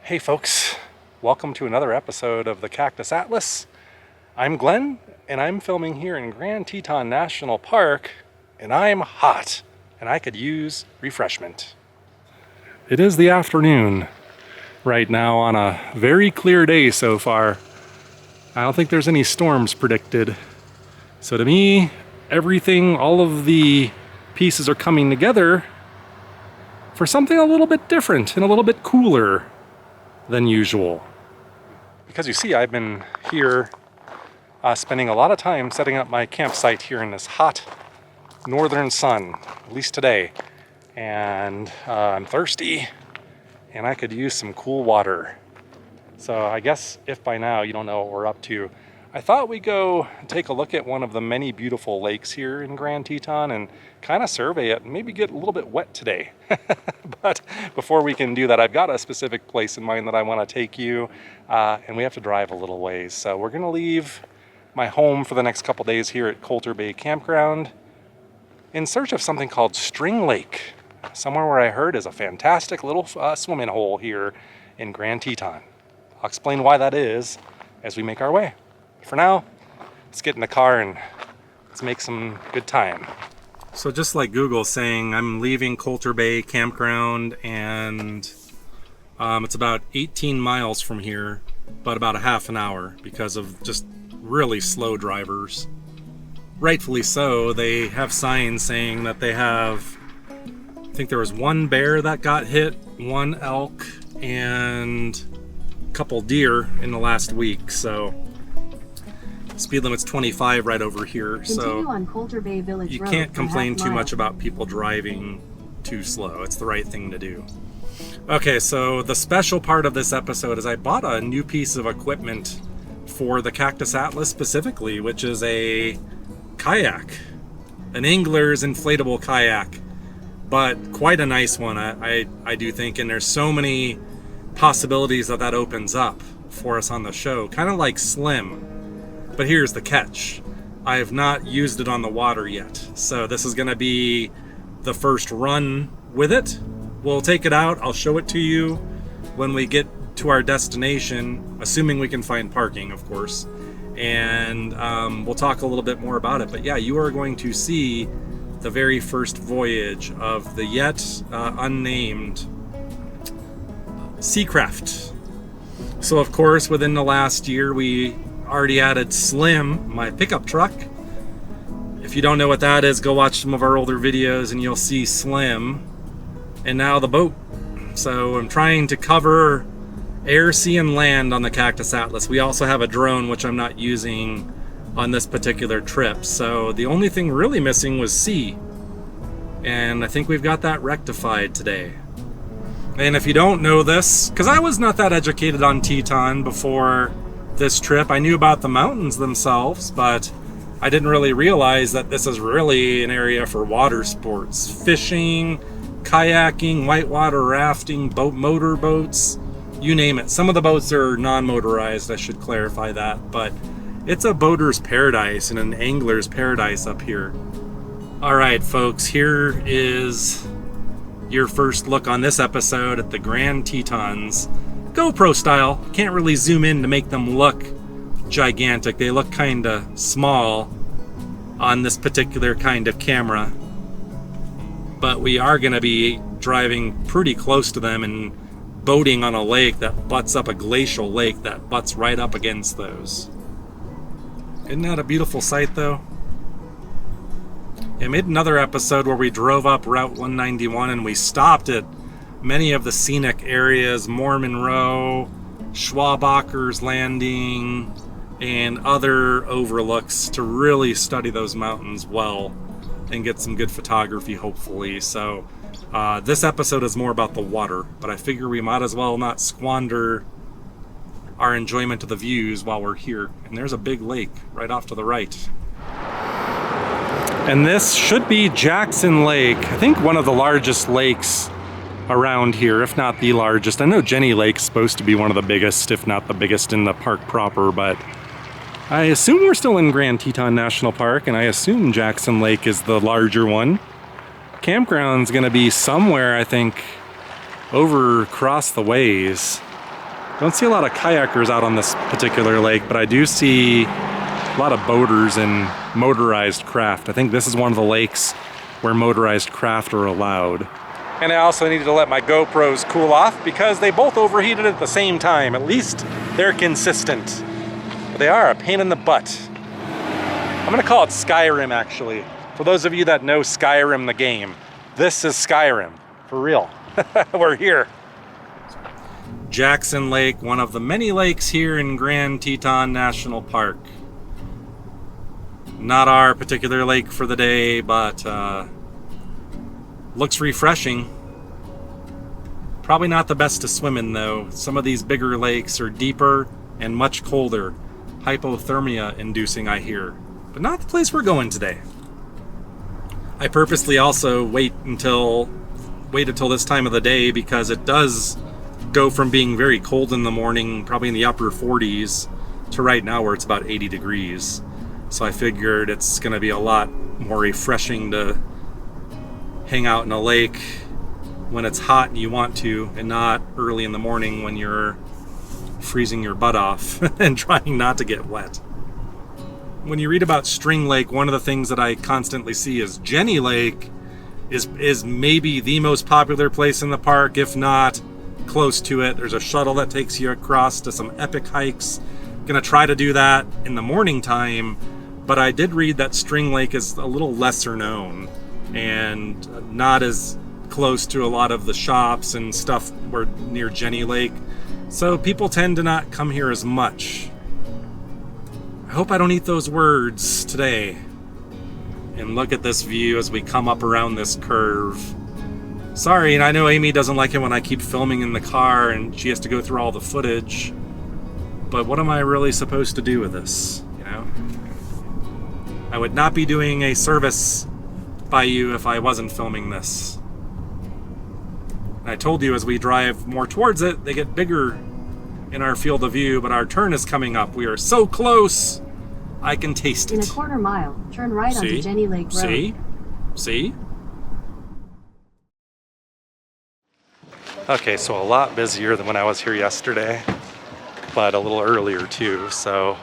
Hey folks, welcome to another episode of the Cactus Atlas. I'm Glenn, and I'm filming here in Grand Teton National Park, and I'm hot, and I could use refreshment. It is the afternoon right now on a very clear day so far. I don't think there's any storms predicted. So to me, everything, all of the pieces are coming together for something a little bit different and a little bit cooler than usual. Because you see, I've been here spending a lot of time setting up my campsite here in this hot northern sun, at least today. And I'm thirsty, and I could use some cool water. So I guess if by now you don't know what we're up to, I thought we'd go take a look at one of the many beautiful lakes here in Grand Teton and kind of survey it and maybe get a little bit wet today. But before we can do that, I've got a specific place in mind that I want to take you, and we have to drive a little ways. So we're going to leave my home for the next couple days here at Coulter Bay Campground in search of something called String Lake, somewhere where I heard is a fantastic little swimming hole here in Grand Teton. I'll explain why that is as we make our way. For now, let's get in the car and let's make some good time. So just like Google saying, I'm leaving Coulter Bay Campground, and it's about 18 miles from here, but about a half an hour because of just really slow drivers. Rightfully so. They have signs saying that they have, I think there was one bear that got hit, one elk, and a couple deer in the last week. So speed limit's 25 right over here. Continue so on Coulter Bay Village you Road can't complain too mile. much about people driving too slow. It's the right thing to do. Okay, so the special part of this episode is I bought a new piece of equipment for the Cactus Atlas specifically, which is a kayak, an angler's inflatable kayak, but quite a nice one, I do think, and there's so many possibilities that opens up for us on the show, kind of like Slim. But here's the catch. I have not used it on the water yet. So this is gonna be the first run with it. We'll take it out, I'll show it to you when we get to our destination, assuming we can find parking, of course. And we'll talk a little bit more about it. But yeah, you are going to see the very first voyage of the yet unnamed Seacraft. So of course, within the last year, we already added Slim, my pickup truck. If you don't know what that is, go watch some of our older videos and you'll see Slim. And now the boat. So I'm trying to cover air, sea, and land on the Cactus Atlas. We also have a drone, which I'm not using on this particular trip. So the only thing really missing was sea. And I think we've got that rectified today. And if you don't know this, because I was not that educated on Teton before this trip, I knew about the mountains themselves, but I didn't really realize that this is really an area for water sports. Fishing, kayaking, whitewater rafting, motor boats, you name it. Some of the boats are non-motorized, I should clarify that, but it's a boater's paradise and an angler's paradise up here. All right, folks, here is your first look on this episode at the Grand Tetons. GoPro style. Can't really zoom in to make them look gigantic. They look kind of small on this particular kind of camera. But we are going to be driving pretty close to them and boating on a lake that butts up, a glacial lake that butts right up against those. Isn't that a beautiful sight, though? I made another episode where we drove up Route 191 and we stopped at many of the scenic areas, Moore Monroe, Schwabacher's Landing, and other overlooks to really study those mountains well and get some good photography, hopefully. So this episode is more about the water, but I figure we might as well not squander our enjoyment of the views while we're here. And there's a big lake right off to the right. And this should be Jackson Lake. I think one of the largest lakes around here, if not the largest. I know Jenny Lake's supposed to be one of the biggest, if not the biggest in the park proper, but I assume we're still in Grand Teton National Park, and I assume Jackson Lake is the larger one. Campground's gonna be somewhere, I think, over across the ways. Don't see a lot of kayakers out on this particular lake, but I do see a lot of boaters and motorized craft. I think this is one of the lakes where motorized craft are allowed. And I also needed to let my GoPros cool off because they both overheated at the same time. At least they're consistent. But they are a pain in the butt. I'm gonna call it Skyrim, actually. For those of you that know Skyrim, the game, this is Skyrim, for real. We're here. Jackson Lake, one of the many lakes here in Grand Teton National Park. Not our particular lake for the day, but looks refreshing. Probably not the best to swim in though. Some of these bigger lakes are deeper and much colder. Hypothermia inducing, I hear. But not the place we're going today. I purposely also waited until this time of the day because it does go from being very cold in the morning, probably in the upper 40s, to right now where it's about 80 degrees. So I figured it's gonna be a lot more refreshing to hang out in a lake when it's hot and you want to, and not early in the morning when you're freezing your butt off and trying not to get wet. When you read about String Lake, one of the things that I constantly see is Jenny Lake is maybe the most popular place in the park, if not close to it. There's a shuttle that takes you across to some epic hikes. Gonna try to do that in the morning time, but I did read that String Lake is a little lesser known and not as close to a lot of the shops and stuff where near Jenny Lake. So people tend to not come here as much. I hope I don't eat those words today. And look at this view as we come up around this curve. Sorry, and I know Amy doesn't like it when I keep filming in the car and she has to go through all the footage. But what am I really supposed to do with this, you know? I would not be doing a service by you if I wasn't filming this. And I told you as we drive more towards it, they get bigger in our field of view, but our turn is coming up. We are so close, I can taste it. In a quarter mile, turn right onto Jenny Lake Road. See? Okay, so a lot busier than when I was here yesterday, but a little earlier too. So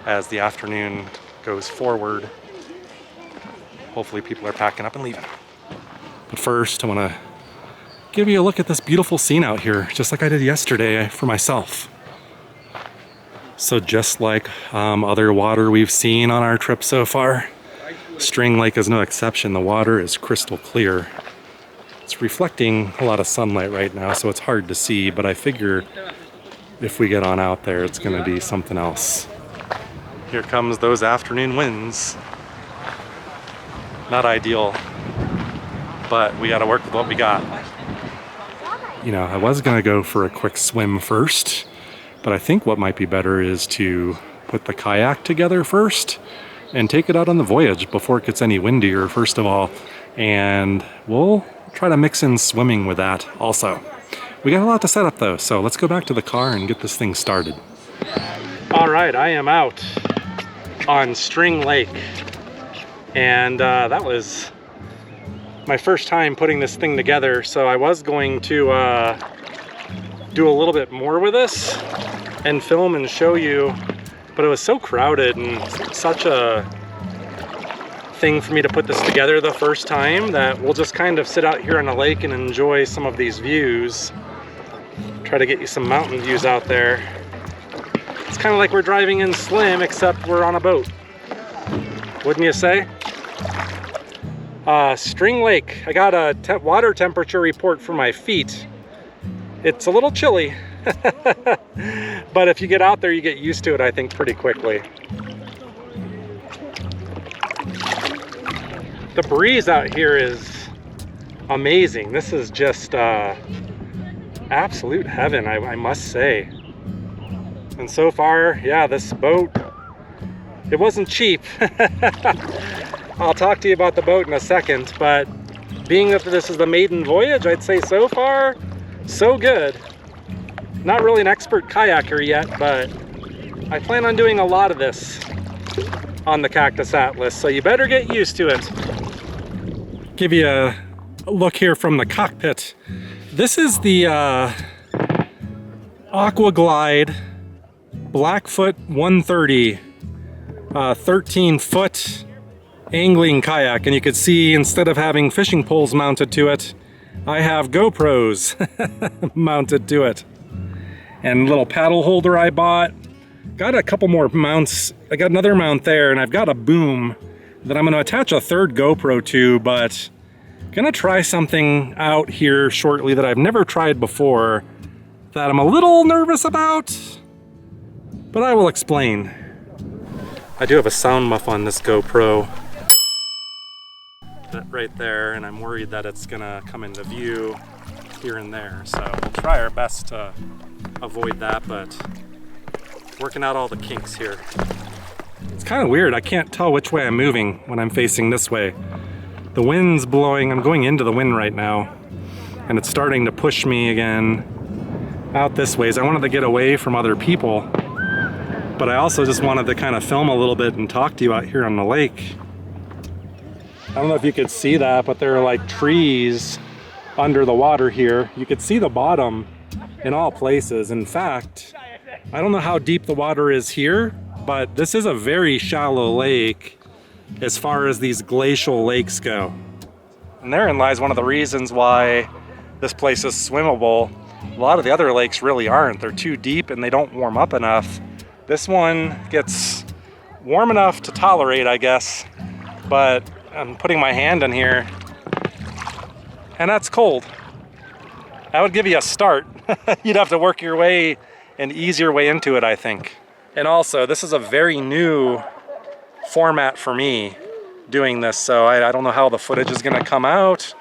as the afternoon goes forward, hopefully people are packing up and leaving. But first, I want to give you a look at this beautiful scene out here, just like I did yesterday for myself. So just like other water we've seen on our trip so far, String Lake is no exception. The water is crystal clear. It's reflecting a lot of sunlight right now, so it's hard to see, but I figure if we get on out there, it's gonna be something else. Here comes those afternoon winds. Not ideal, but we gotta work with what we got. You know, I was gonna go for a quick swim first, but I think what might be better is to put the kayak together first and take it out on the voyage before it gets any windier, first of all. And we'll try to mix in swimming with that also. We got a lot to set up though, so let's go back to the car and get this thing started. All right, I am out on String Lake. And that was my first time putting this thing together, so I was going to do a little bit more with this and film and show you, but it was so crowded and such a thing for me to put this together the first time that we'll just kind of sit out here on the lake and enjoy some of these views. Try to get you some mountain views out there. It's kind of like we're driving in Slim, except we're on a boat. Wouldn't you say? String Lake, I got a water temperature report for my feet. It's a little chilly, but if you get out there, you get used to it, I think, pretty quickly. The breeze out here is amazing. This is just absolute heaven, I must say. And so far, yeah, this boat, it wasn't cheap. I'll talk to you about the boat in a second, but being that this is the maiden voyage, I'd say so far, so good. Not really an expert kayaker yet, but I plan on doing a lot of this on the Cactus Atlas, so you better get used to it. Give you a look here from the cockpit. This is the Aqua Glide Blackfoot 130 13-foot angling kayak, and you can see instead of having fishing poles mounted to it, I have GoPros mounted to it. And little paddle holder I bought. Got a couple more mounts. I got another mount there, and I've got a boom that I'm going to attach a third GoPro to, but gonna try something out here shortly that I've never tried before that I'm a little nervous about, but I will explain. I do have a sound muff on this GoPro. That right there, and I'm worried that it's gonna come into view here and there, so we'll try our best to avoid that, but working out all the kinks here. It's kind of weird, I can't tell which way I'm moving when I'm facing this way. The wind's blowing, I'm going into the wind right now, and it's starting to push me again out this ways. I wanted to get away from other people, but I also just wanted to kind of film a little bit and talk to you out here on the lake. I don't know if you could see that, but there are like trees under the water here. You could see the bottom in all places. In fact, I don't know how deep the water is here, but this is a very shallow lake as far as these glacial lakes go. And therein lies one of the reasons why this place is swimmable. A lot of the other lakes really aren't. They're too deep and they don't warm up enough. This one gets warm enough to tolerate, I guess, but I'm putting my hand in here and that's cold. I would give you a start. You'd have to work your way, an easier way into it, I think. And also, this is a very new format for me doing this, so I don't know how the footage is gonna come out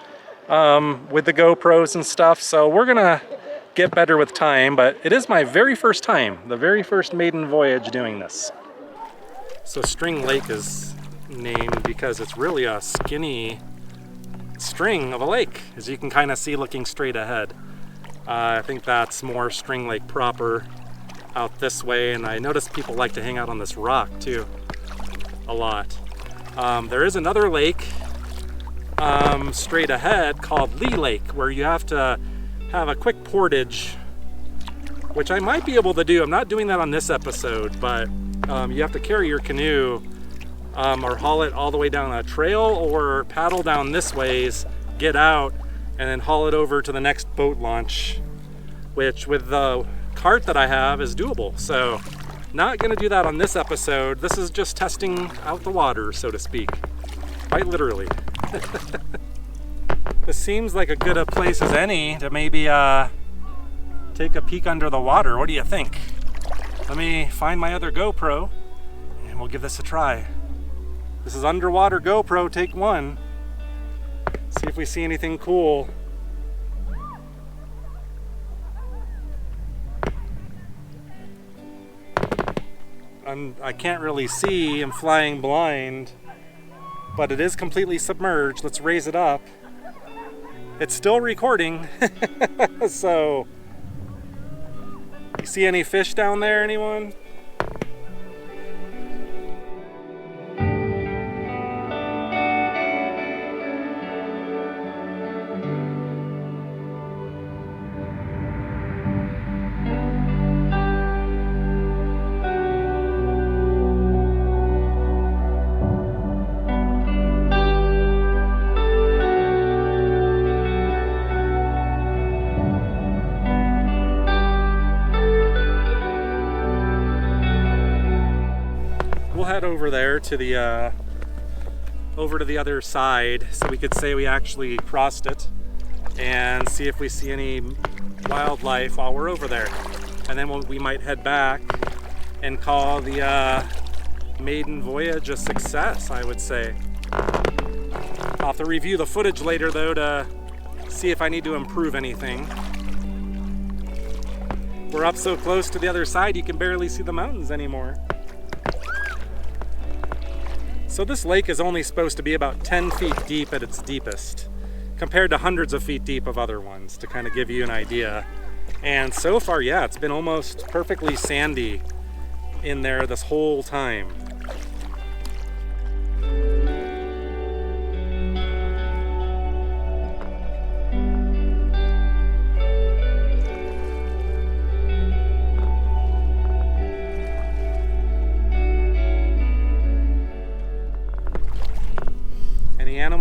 with the GoPros and stuff, so we're gonna get better with time, but it is my very first time, the very first maiden voyage doing this. So String Lake is named because it's really a skinny string of a lake, as you can kind of see looking straight ahead. I think that's more String Lake proper out this way, and I notice people like to hang out on this rock too a lot. There is another lake straight ahead called Lee Lake, where you have to have a quick portage, which I might be able to do. I'm not doing that on this episode, but you have to carry your canoe or haul it all the way down a trail or paddle down this ways, get out, and then haul it over to the next boat launch, which with the cart that I have is doable. So not gonna do that on this episode. This is just testing out the water, so to speak, quite literally. This seems like a good a place as any to maybe take a peek under the water. What do you think? Let me find my other GoPro and we'll give this a try. This is underwater GoPro take one. See if we see anything cool. I can't really see, I'm flying blind, but it is completely submerged. Let's raise it up. It's still recording. So, you see any fish down there, anyone? Head over there to the over to the other side so we could say we actually crossed it and see if we see any wildlife while we're over there, and then we might head back and call the maiden voyage a success, I would say. I'll have to review the footage later though to see if I need to improve anything. We're up so close to the other side you can barely see the mountains anymore. So this lake is only supposed to be about 10 feet deep at its deepest, compared to hundreds of feet deep of other ones, to kind of give you an idea. And so far, yeah, it's been almost perfectly sandy in there this whole time.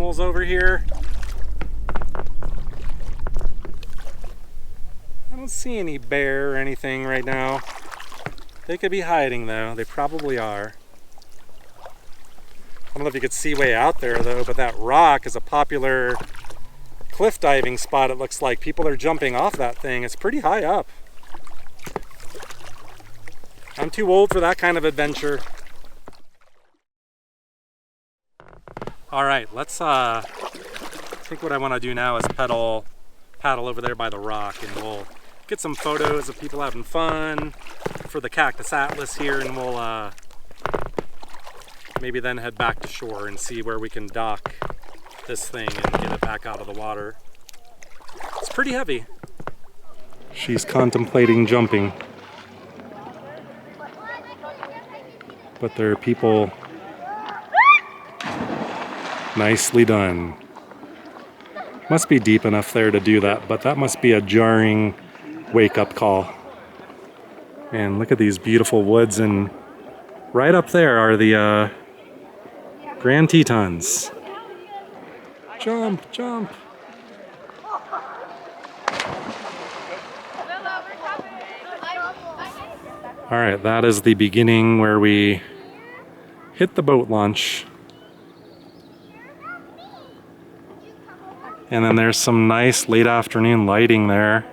animals over here. I don't see any bear or anything right now. They could be hiding though. They probably are. I don't know if you could see way out there though, but that rock is a popular cliff diving spot. It looks like people are jumping off that thing. It's pretty high up. I'm too old for that kind of adventure. All right, let's I think what I want to do now is paddle over there by the rock, and we'll get some photos of people having fun for the Cactus Atlas here, and we'll maybe then head back to shore and see where we can dock this thing and get it back out of the water. It's pretty heavy. She's contemplating jumping, but there are people. Nicely done. Must be deep enough there to do that, but that must be a jarring wake-up call. And look at these beautiful woods, and right up there are the Grand Tetons. Jump, jump. All right, that is the beginning where we hit the boat launch. And then there's some nice late afternoon lighting there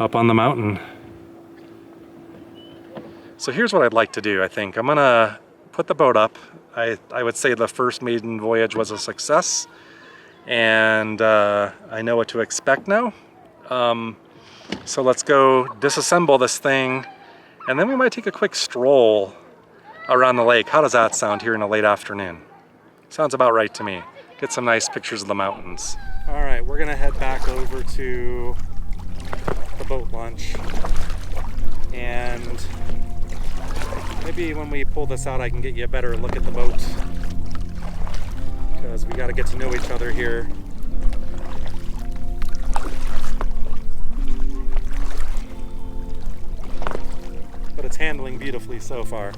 up on the mountain. So here's what I'd like to do, I think. I'm gonna put the boat up. I would say the first maiden voyage was a success, and I know what to expect now. So let's go disassemble this thing, and then we might take a quick stroll around the lake. How does that sound here in the late afternoon? Sounds about right to me. Get some nice pictures of the mountains. All right, we're gonna head back over to the boat launch, and maybe when we pull this out I can get you a better look at the boat, because we got to get to know each other here. But it's handling beautifully so far.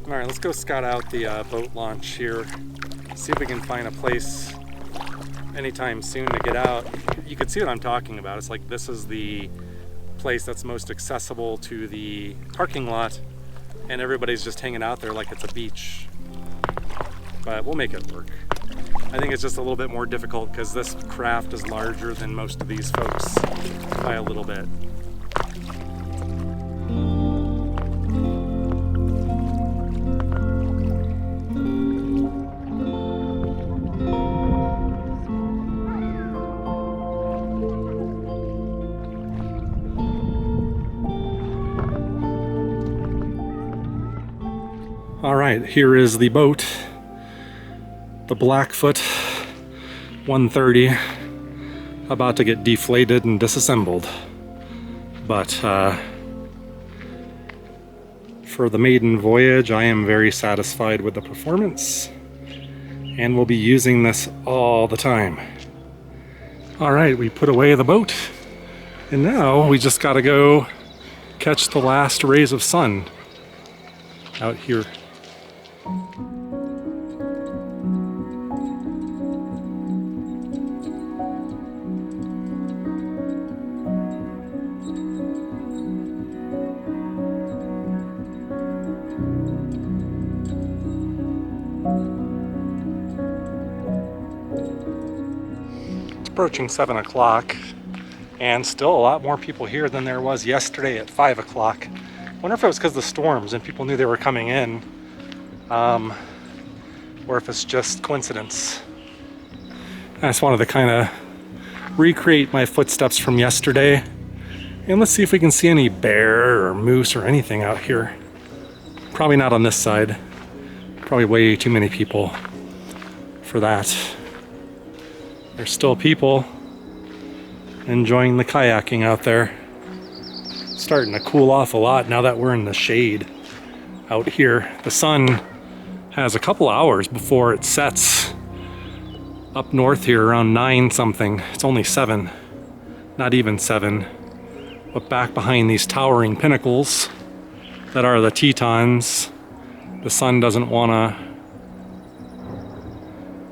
All right, let's go scout out the boat launch here. See if we can find a place anytime soon to get out. You can see what I'm talking about. It's like this is the place that's most accessible to the parking lot, and everybody's just hanging out there like it's a beach. But we'll make it work. I think it's just a little bit more difficult because this craft is larger than most of these folks by a little bit. All right, here is the boat, the Blackfoot 130, about to get deflated and disassembled. But for the maiden voyage, I am very satisfied with the performance, and we'll be using this all the time. All right, we put away the boat, and now we just gotta go catch the last rays of sun out here. It's approaching 7 o'clock, and still a lot more people here than there was yesterday at 5 o'clock. Wonder if it was because of the storms and people knew they were coming in, or if it's just coincidence. I just wanted to kind of recreate my footsteps from yesterday, and let's see if we can see any bear or moose or anything out here. Probably not on this side. Probably way too many people for that. There's still people enjoying the kayaking out there. starting to cool off a lot now that we're in the shade out here. The sun has a couple hours before it sets up north here around 9 something. It's only 7, not even 7. But back behind these towering pinnacles that are the Tetons, the sun doesn't want to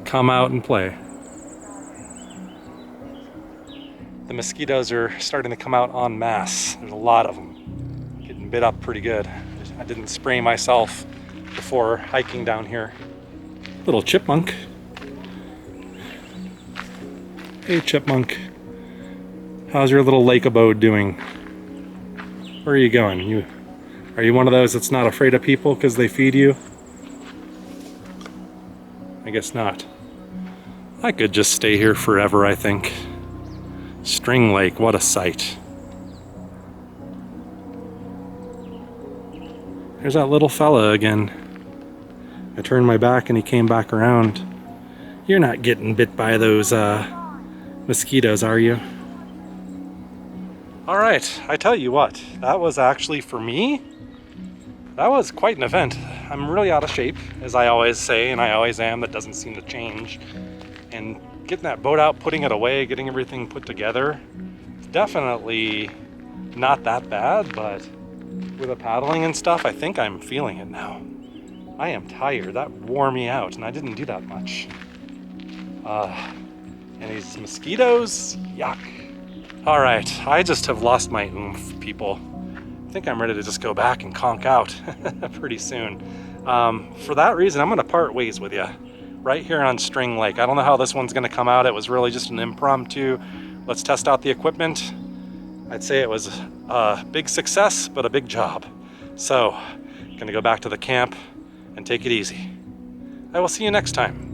come out and play. The mosquitoes are starting to come out en masse. There's a lot of them. Getting bit up pretty good. I didn't spray myself before hiking down here. Little chipmunk. Hey chipmunk. How's your little lake abode doing? Where are you going? Are you one of those that's not afraid of people because they feed you? I guess not. I could just stay here forever, I think. String Lake, what a sight. There's that little fella again. I turned my back and he came back around. You're not getting bit by those mosquitoes, are you? All right, I tell you what, that was actually, for me, that was quite an event. I'm really out of shape, as I always say, and I always am. That doesn't seem to change. And getting that boat out, putting it away, getting everything put together, it's definitely not that bad, but with the paddling and stuff, I think I'm feeling it now. I am tired. That wore me out, and I didn't do that much. And these mosquitoes, yuck. All right, I just have lost my oomph, people. I think I'm ready to just go back and conk out pretty soon. For that reason, I'm gonna part ways with you right here on String Lake. I don't know how this one's gonna come out. It was really just an impromptu, let's test out the equipment. I'd say it was a big success, but a big job. So, gonna go back to the camp and take it easy. I will see you next time.